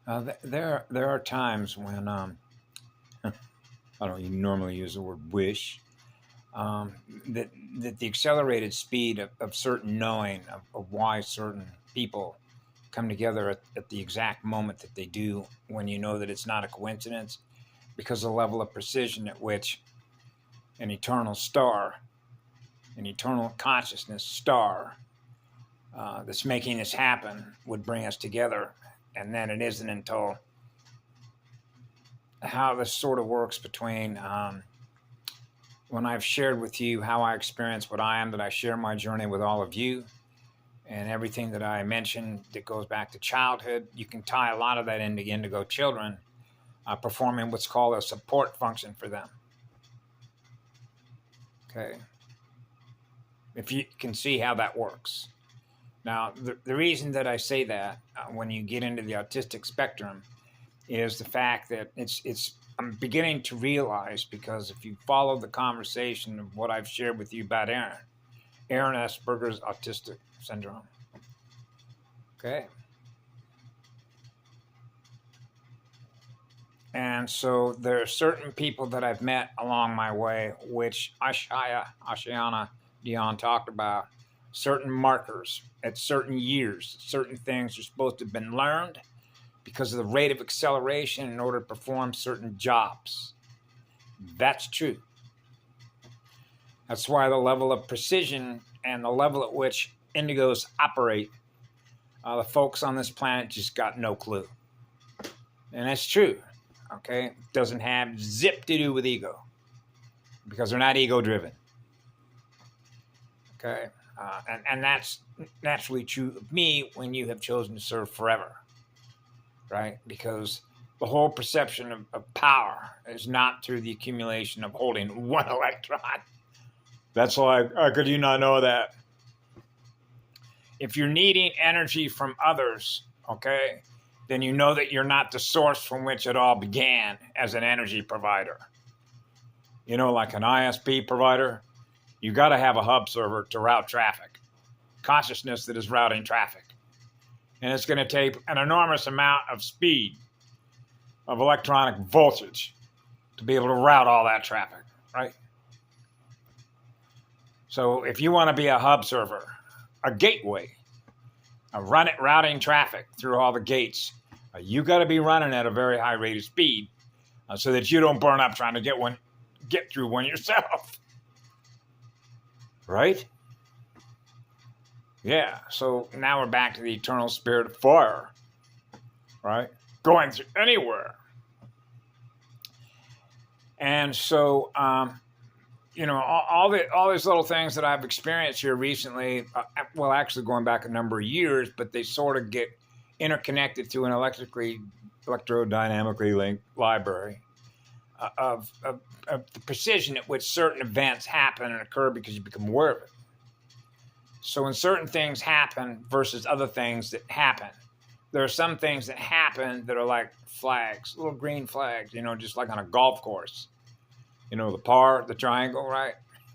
There are times when I don't even normally use the word wish, um, that that the accelerated speed of certain knowing of why certain people come together at the exact moment that they do, when you know that it's not a coincidence, because the level of precision at which an eternal star, an eternal consciousness star, that's making this happen would bring us together. And then it isn't until how this sort of works between when I've shared with you how I experience what I am, that I share my journey with all of you, and everything that I mentioned that goes back to childhood. You can tie a lot of that into indigo children performing what's called a support function for them. Okay. If you can see how that works. Now, the reason that I say that when you get into the autistic spectrum is the fact that I'm beginning to realize, because if you follow the conversation of what I've shared with you about Aaron Asperger's autistic syndrome. Okay. And so there are certain people that I've met along my way, which Ashiana Dion talked about, certain markers at certain years, certain things are supposed to have been learned because of the rate of acceleration in order to perform certain jobs. That's true. That's why the level of precision and the level at which indigos operate, the folks on this planet just got no clue. And that's true. Okay? Doesn't have zip to do with ego, because they're not ego driven. Okay? And that's naturally true of me when you have chosen to serve forever. Right? Because the whole perception of power is not through the accumulation of holding one electron. That's why, how could you not know that? If you're needing energy from others, okay, then you know that you're not the source from which it all began as an energy provider. You know, like an ISP provider, you got to have a hub server to route traffic, consciousness that is routing traffic. And it's going to take an enormous amount of speed, of electronic voltage, to be able to route all that traffic, right? So if you want to be a hub server, a gateway, routing traffic through all the gates, you got to be running at a very high rate of speed so that you don't burn up trying to get through one yourself. Right? Yeah, so now we're back to the eternal spirit of fire, right? Going through anywhere. And so, you know, all these little things that I've experienced here recently, well, actually going back a number of years, but they sort of get interconnected through an electrodynamically linked library of the precision at which certain events happen and occur because you become aware of it. So when certain things happen versus other things that happen, there are some things that happen that are like flags, little green flags, you know, just like on a golf course. You know, the par, the triangle, right?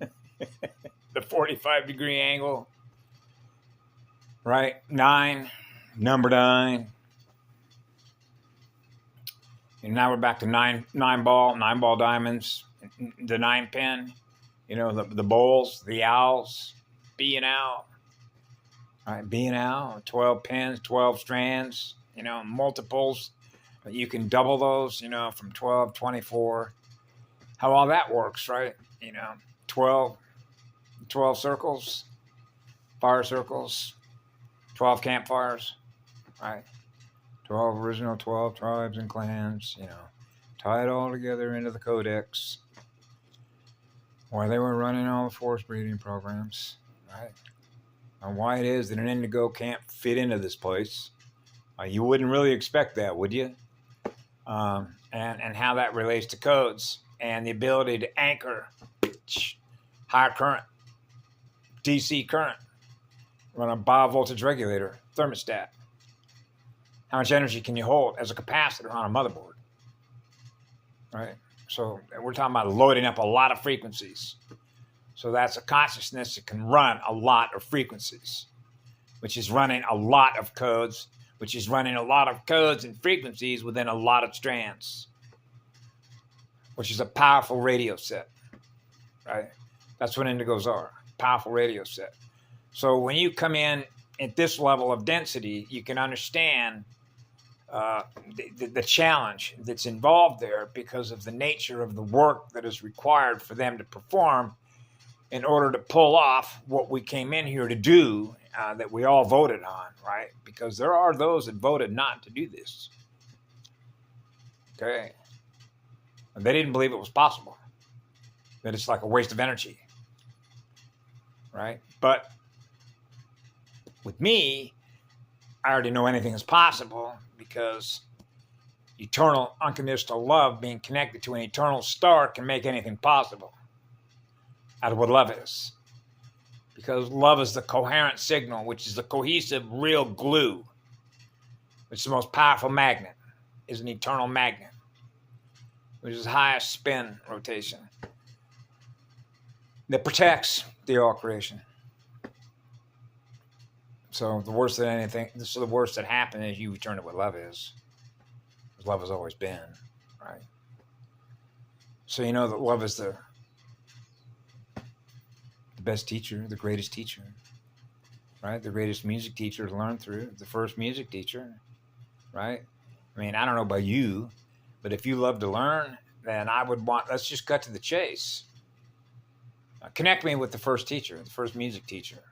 The 45-degree angle, right? Number 9. And now we're back to nine ball diamonds, the 9 pin, you know, the bowls, the owls, B and owl. All right, B and owl, 12 pins, 12 strands, you know, multiples. You can double those, you know, from 12, 24. How all that works, right? You know, 12 circles, fire circles, 12 campfires, right? 12 original 12 tribes and clans, you know, tie it all together into the codex, why they were running all the force breeding programs, right? And why it is that an indigo can't fit into this place. You wouldn't really expect that, would you? And how that relates to codes and the ability to anchor higher current, DC current, run a biovoltage regulator, thermostat. How much energy can you hold as a capacitor on a motherboard? Right? So we're talking about loading up a lot of frequencies. So that's a consciousness that can run a lot of frequencies, which is running a lot of codes, which is running a lot of codes and frequencies within a lot of strands, which is a powerful radio set, right? That's what indigos are, powerful radio set. So when you come in at this level of density, you can understand the challenge that's involved there because of the nature of the work that is required for them to perform in order to pull off what we came in here to do, that we all voted on, right? Because there are those that voted not to do this. Okay. And they didn't believe it was possible, that it's like a waste of energy, right? But with me, I already know anything is possible because eternal unconditional love being connected to an eternal star can make anything possible out of what love is. Because love is the coherent signal, which is the cohesive real glue, which is the most powerful magnet, is an eternal magnet, which is highest spin rotation, that protects the all creation. So the worst that happened is you return to what love is. Because love has always been, right? So you know that love is the best teacher, the greatest teacher, right? The greatest music teacher to learn through, the first music teacher, right? I mean, I don't know about you, but if you love to learn, then I would want, let's just cut to the chase. Connect me with the first teacher, the first music teacher.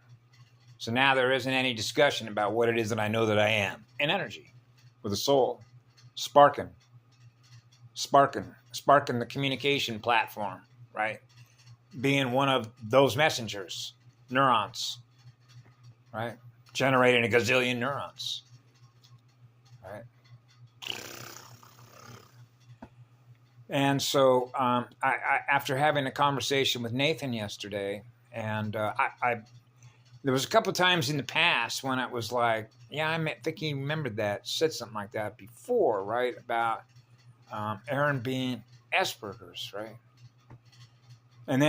So now there isn't any discussion about what it is that I know that I am. An energy with a soul, sparking the communication platform, right? Being one of those messengers, neurons, right? Generating a gazillion neurons, right? And so I after having a conversation with Nathan yesterday, and there was a couple of times in the past when it was like, yeah, I think he remembered that, said something like that before, right? About Aaron being Asperger's, right? And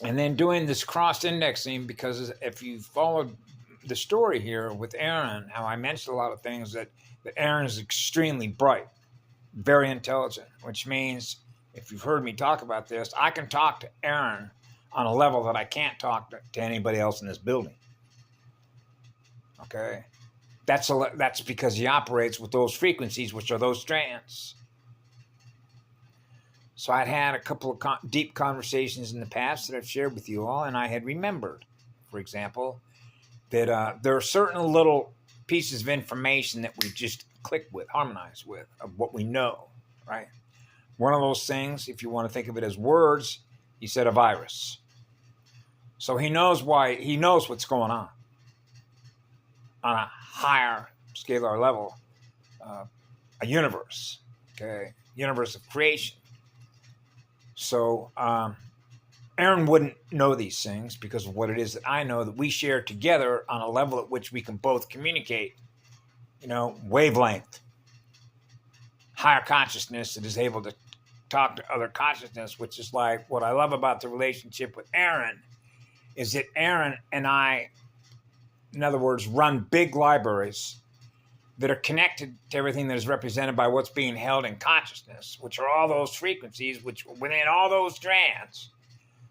then doing this cross-indexing, because if you followed the story here with Aaron, how I mentioned a lot of things that Aaron is extremely bright, very intelligent, which means if you've heard me talk about this, I can talk to Aaron on a level that I can't talk to anybody else in this building. Okay? That's because he operates with those frequencies, which are those strands. So I'd had a couple of deep conversations in the past that I've shared with you all, and I had remembered, for example, that there are certain little pieces of information that we just click with, harmonize with, of what we know, right? One of those things, if you want to think of it as words, he said a virus. So he knows what's going on a higher scalar level, a universe, okay, universe of creation. So Aaron wouldn't know these things because of what it is that I know that we share together on a level at which we can both communicate, wavelength, higher consciousness that is able to talk to other consciousness, which is like what I love about the relationship with Aaron is that Aaron and I, in other words, run big libraries that are connected to everything that is represented by what's being held in consciousness, which are all those frequencies, which within all those strands.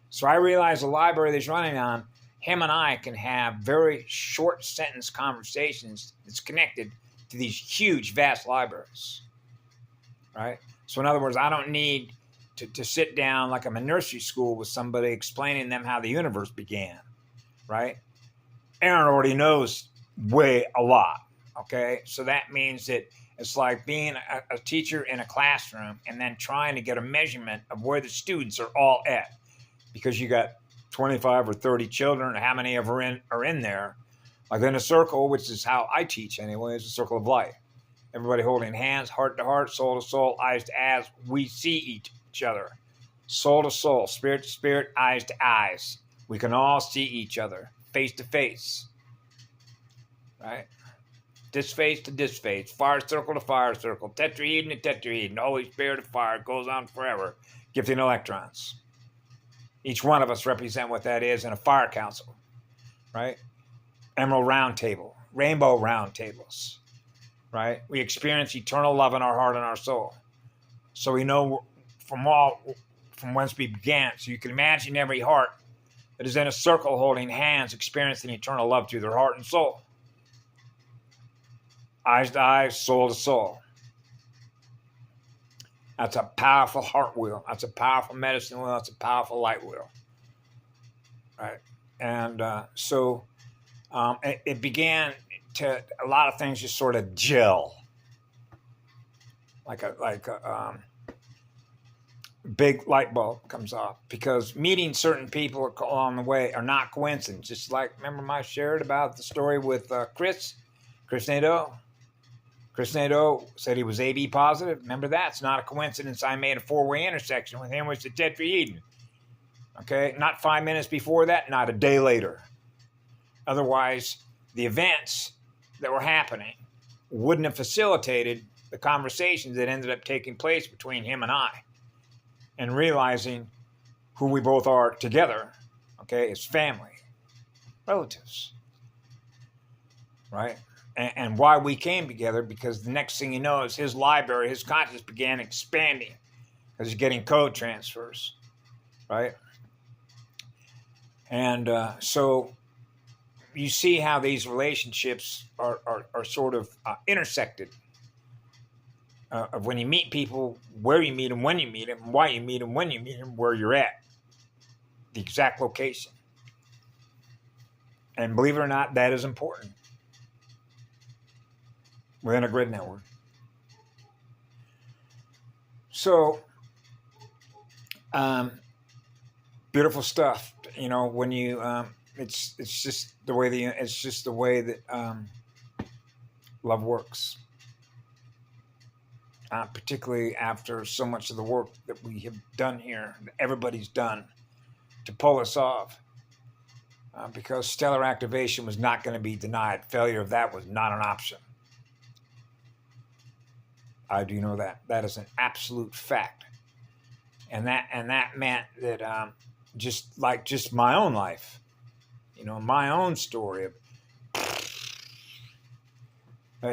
So I realize the library that he's running on, him and I can have very short sentence conversations that's connected to these huge, vast libraries, right? So in other words, I don't need to sit down like I'm in nursery school with somebody explaining them how the universe began, right? Aaron already knows a lot. Okay, so that means that it's like being a teacher in a classroom and then trying to get a measurement of where the students are all at, because you got 25 or 30 children, how many of are in there, like in a circle, which is how I teach anyway, it's a circle of light. Everybody holding hands, heart to heart, soul to soul, eyes to eyes. We see each other, soul to soul, spirit to spirit, eyes to eyes. We can all see each other, face to face, right? This face to this face, fire circle to fire circle, tetrahedron to tetrahedron, Holy Spirit of fire, goes on forever, gifting electrons. Each one of us represent what that is in a fire council, right? Emerald round table. rainbow round tables, right? We experience eternal love in our heart and our soul. So we know from whence we began. So you can imagine every heart that is in a circle holding hands experiencing eternal love through their heart and soul. Eyes to eyes, soul to soul. That's a powerful heart wheel. That's a powerful medicine wheel. That's a powerful light wheel. Right? And it began to, a lot of things just sort of gel. Like a big light bulb comes off, because meeting certain people along the way are not coincidence. Just like, remember I shared about the story with Chris Nadeau? Chris Nadeau said he was AB positive. Remember that? It's not a coincidence. I made a 4-way intersection with him, which is the tetrahedron. Okay? Not 5 minutes before that, not a day later. Otherwise, the events that were happening wouldn't have facilitated the conversations that ended up taking place between him and I, and realizing who we both are together, okay, as family, relatives, right? And why we came together, because the next thing you know is his library, his consciousness began expanding because he's getting code transfers, right? And so you see how these relationships are sort of intersected. Of when you meet people, where you meet them, when you meet them, why you meet them, when you meet them, where you're at, the exact location. And believe it or not, that is important within a grid network. So, beautiful stuff. You know, when you, it's just the way that love works. Particularly after so much of the work that we have done here, that everybody's done to pull us off, because stellar activation was not going to be denied. Failure of that was not an option. I do know that. That is an absolute fact. And that meant that just my own life, you know, my own story,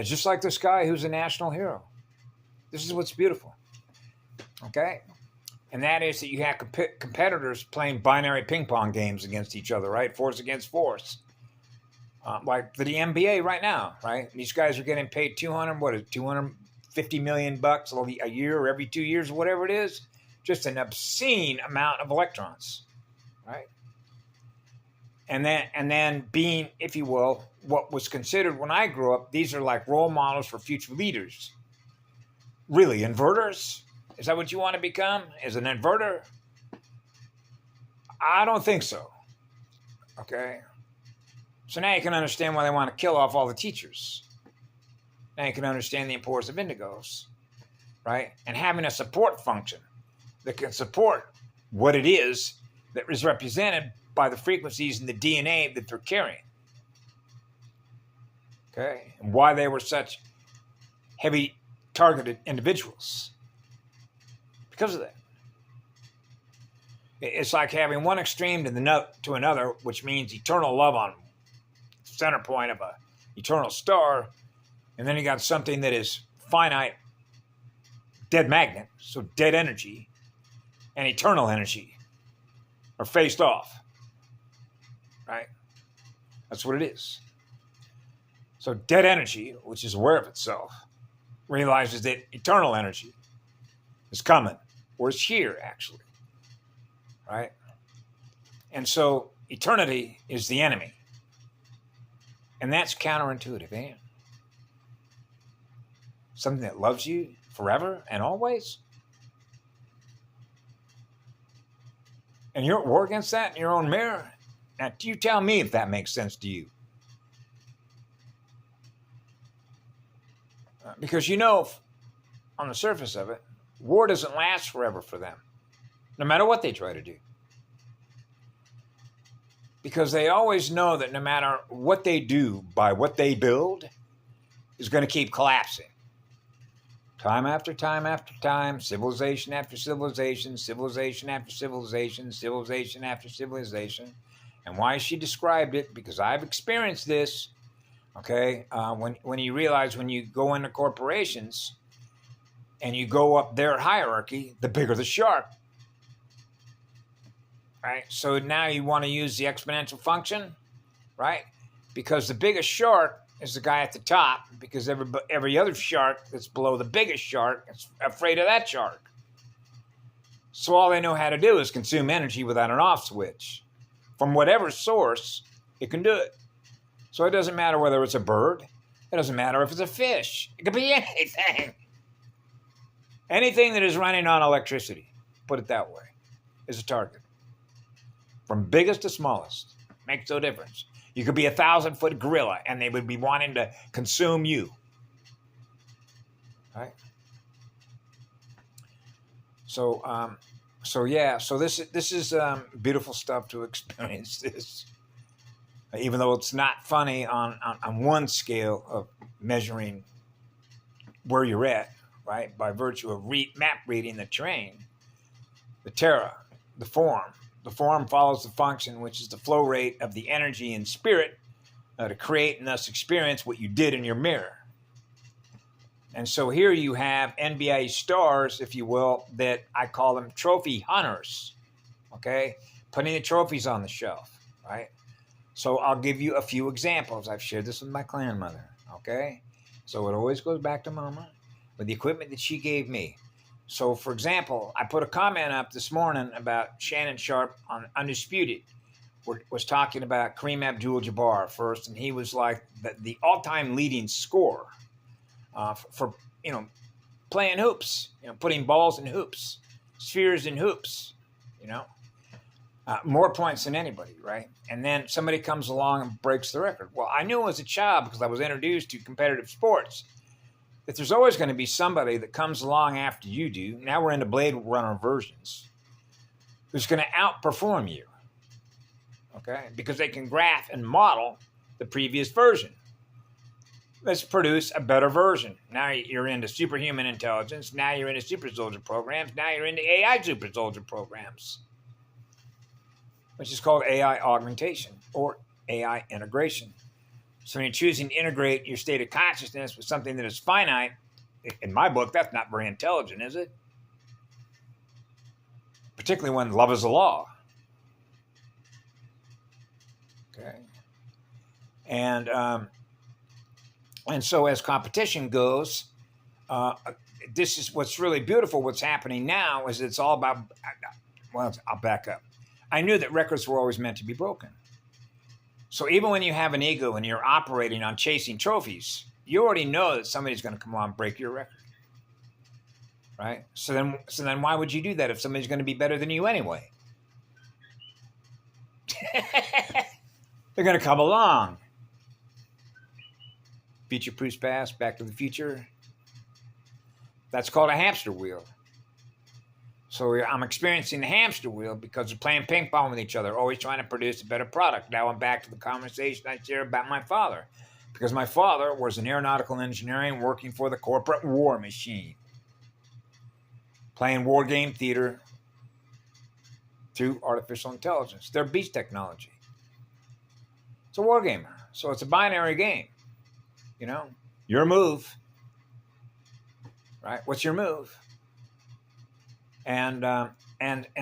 just like this guy who's a national hero. This is what's beautiful, okay? And that is that you have competitors playing binary ping pong games against each other, right? Force against force. Like the NBA right now, right? These guys are getting paid $250 million a year or every 2 years or whatever it is. Just an obscene amount of electrons, right? And then being, if you will, what was considered when I grew up, these are like role models for future leaders. Really, inverters? Is that what you want to become? As an inverter? I don't think so. Okay? So now you can understand why they want to kill off all the teachers. Now you can understand the importance of indigos, right? And having a support function that can support what it is that is represented by the frequencies in the DNA that they're carrying. Okay? And why they were such heavy targeted individuals. Because of that. It's like having one extreme to another, which means eternal love on center point of a eternal star, and then you got something that is finite, dead magnet, so dead energy, and eternal energy are faced off. Right? That's what it is. So dead energy, which is aware of itself, realizes that eternal energy is coming, or it's here, actually. Right? And so eternity is the enemy. And that's counterintuitive, ain't it? Something that loves you forever and always. And you're at war against that in your own mirror. Now, you tell me if that makes sense to you. Because you know, on the surface of it, war doesn't last forever for them, no matter what they try to do. Because they always know that no matter what they do by what they build is going to keep collapsing. Time after time after time, civilization after civilization, civilization after civilization, civilization after civilization. And why she described it, because I've experienced this, Okay, when you realize when you go into corporations and you go up their hierarchy, the bigger the shark. Right. So now you want to use the exponential function, right? Because the biggest shark is the guy at the top. Because every other shark that's below the biggest shark is afraid of that shark. So all they know how to do is consume energy without an off switch. From whatever source, it can do it. So it doesn't matter whether it's a bird. It doesn't matter if it's a fish. It could be anything. Anything that is running on electricity, put it that way, is a target. From biggest to smallest. Makes no difference. You could be 1,000-foot gorilla and they would be wanting to consume you. Right? So this is beautiful stuff to experience this. Even though it's not funny on one scale of measuring where you're at, right? By virtue of map reading the terrain, the terra, the form. The form follows the function, which is the flow rate of the energy and spirit to create and thus experience what you did in your mirror. And so here you have NBA stars, if you will, that I call them trophy hunters, okay? Putting the trophies on the shelf, right? So I'll give you a few examples. I've shared this with my clan mother, okay? So it always goes back to Mama with the equipment that she gave me. So, for example, I put a comment up this morning about Shannon Sharp on Undisputed, was talking about Kareem Abdul-Jabbar first, and he was like the all-time leading scorer for playing hoops, putting balls in hoops, spheres in hoops, more points than anybody, right? And then somebody comes along and breaks the record. Well, I knew as a child because I was introduced to competitive sports that there's always going to be somebody that comes along after you do. Now we're into Blade Runner versions, who's going to outperform you, okay? Because they can graph and model the previous version. Let's produce a better version. Now you're into superhuman intelligence. Now you're into super soldier programs. Now you're into AI super soldier programs, which is called AI augmentation or AI integration. So when you're choosing to integrate your state of consciousness with something that is finite, in my book, that's not very intelligent, is it? Particularly when love is a law. Okay. And so as competition goes, this is what's really beautiful. What's happening now is it's all about, well, I'll back up. I knew that records were always meant to be broken. So even when you have an ego and you're operating on chasing trophies, you already know that somebody's going to come along and break your record, right? So then why would you do that if somebody's going to be better than you anyway? They're going to come along. Future Proofs Past, Back to the Future. That's called a hamster wheel. So I'm experiencing the hamster wheel because they're playing ping pong with each other, always trying to produce a better product. Now I'm back to the conversation I shared about my father. Because my father was in aeronautical engineering working for the corporate war machine. Playing war game theater through artificial intelligence. Their beast technology. It's a war gamer. So it's a binary game. Your move. Right? What's your move? And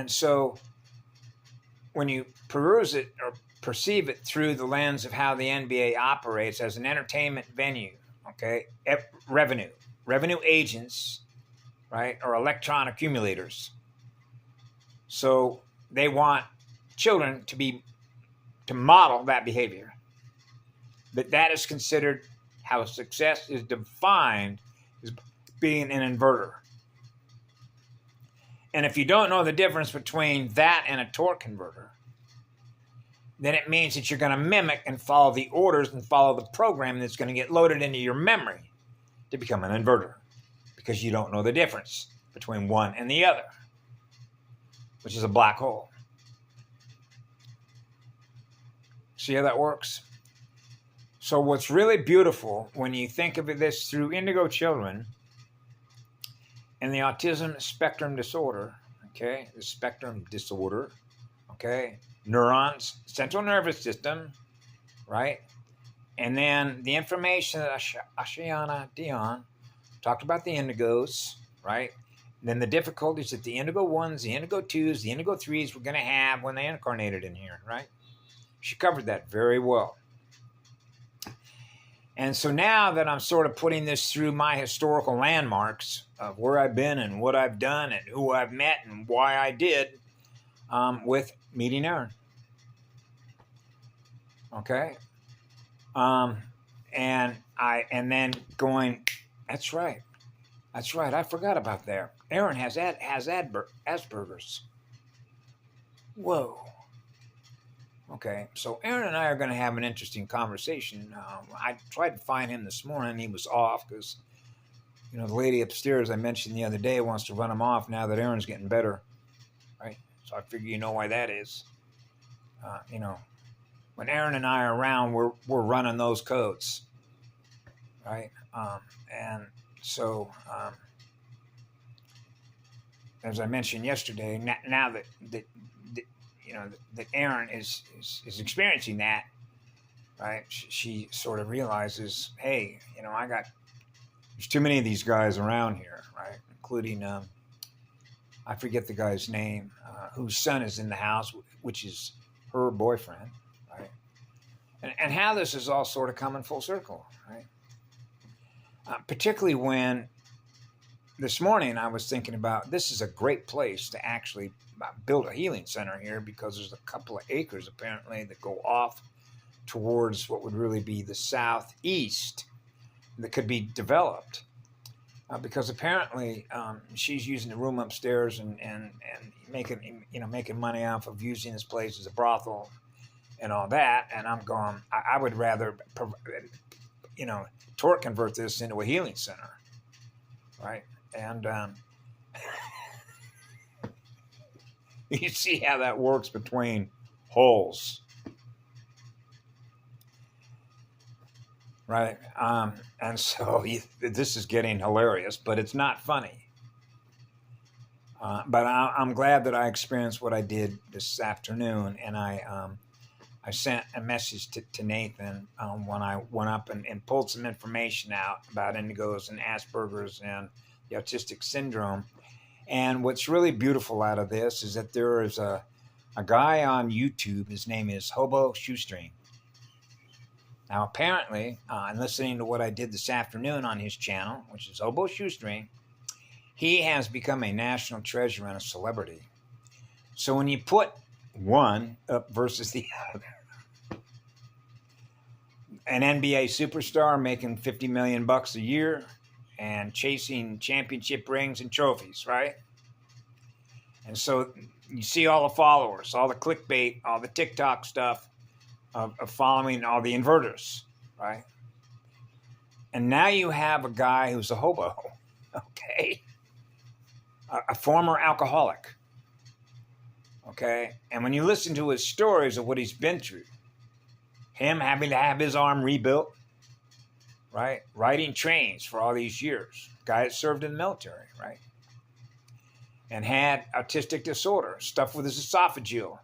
so when you peruse it or perceive it through the lens of how the NBA operates as an entertainment venue, okay, revenue agents, right, or electron accumulators. So they want children to model that behavior. But that is considered how success is defined as being an inverter. And if you don't know the difference between that and a torque converter, then it means that you're going to mimic and follow the orders and follow the program that's going to get loaded into your memory to become an inverter because you don't know the difference between one and the other, which is a black hole. See how that works? So what's really beautiful when you think of this through indigo children and the autism spectrum disorder, okay, the spectrum disorder, okay, neurons, central nervous system, right, And then the information that Ashiana Dion talked about the indigos, right? And then the difficulties that the indigo ones, the indigo twos, the indigo threes were going to have when they incarnated in here, right? She covered that very well. And so now that I'm sort of putting this through my historical landmarks of where I've been and what I've done and who I've met and why I did, with meeting Aaron. Okay. And then going, that's right. I forgot about that. Aaron has Asperger's. Whoa. Okay, so Aaron and I are going to have an interesting conversation. I tried to find him this morning. He was off because, the lady upstairs I mentioned the other day wants to run him off now that Aaron's getting better, right? So I figure you know why that is. When Aaron and I are around, we're running those codes, right? And so, as I mentioned yesterday, now that that Aaron is experiencing that, right? She sort of realizes, hey, there's too many of these guys around here, right? Including, I forget the guy's name, whose son is in the house, which is her boyfriend, right? And how this is all sort of coming full circle, right? Particularly when this morning I was thinking about, this is a great place to actually build a healing center here, because there's a couple of acres apparently that go off towards what would really be the southeast that could be developed, because apparently she's using the room upstairs and making money off of using this place as a brothel and all that. And I'm going, I would rather torque convert this into a healing center, right? And you see how that works between holes, right? And so this is getting hilarious, but it's not funny. But I'm glad that I experienced what I did this afternoon, and I sent a message to Nathan when I went up and pulled some information out about indigos and Asperger's and the autistic syndrome. And what's really beautiful out of this is that there is a guy on YouTube. His name is Hobo Shoestring. Now, apparently, in listening to what I did this afternoon on his channel, which is Hobo Shoestring, he has become a national treasure and a celebrity. So when you put one up versus the other, an NBA superstar making $50 million a year and chasing championship rings and trophies, right? And so you see all the followers, all the clickbait, all the TikTok stuff of following all the inverters, right? And now you have a guy who's a hobo, okay? A former alcoholic, okay? And when you listen to his stories of what he's been through, him having to have his arm rebuilt, right? Riding trains for all these years. Guy that served in the military, right? And had autistic disorder, stuff with his esophageal.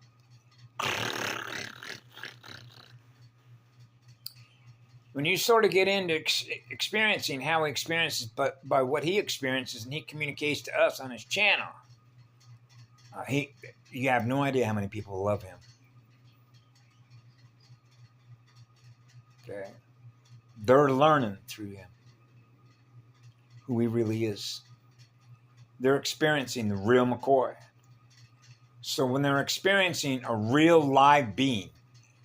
When you sort of get into experiencing how he experiences, but by what he experiences and he communicates to us on his channel, you have no idea how many people love him. Okay. They're learning through him who he really is. They're experiencing the real McCoy. So when they're experiencing a real live being,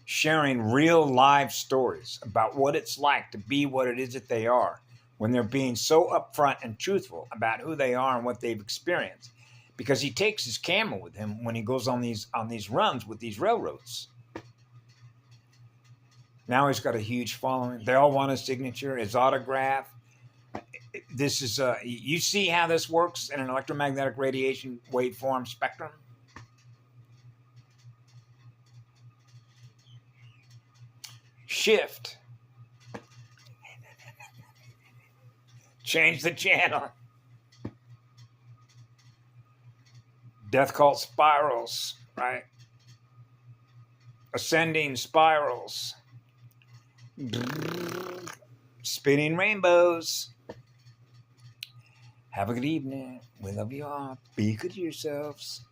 sharing real live stories about what it's like to be what it is that they are, when they're being so upfront and truthful about who they are and what they've experienced, because he takes his camera with him when he goes on these runs with these railroads. Now he's got a huge following. They all want his signature, his autograph. This is you see how this works in an electromagnetic radiation waveform spectrum? Shift. Change the channel. Death cult spirals, right? Ascending spirals. Spinning rainbows. Have a good evening. We love you all. Be good to yourselves.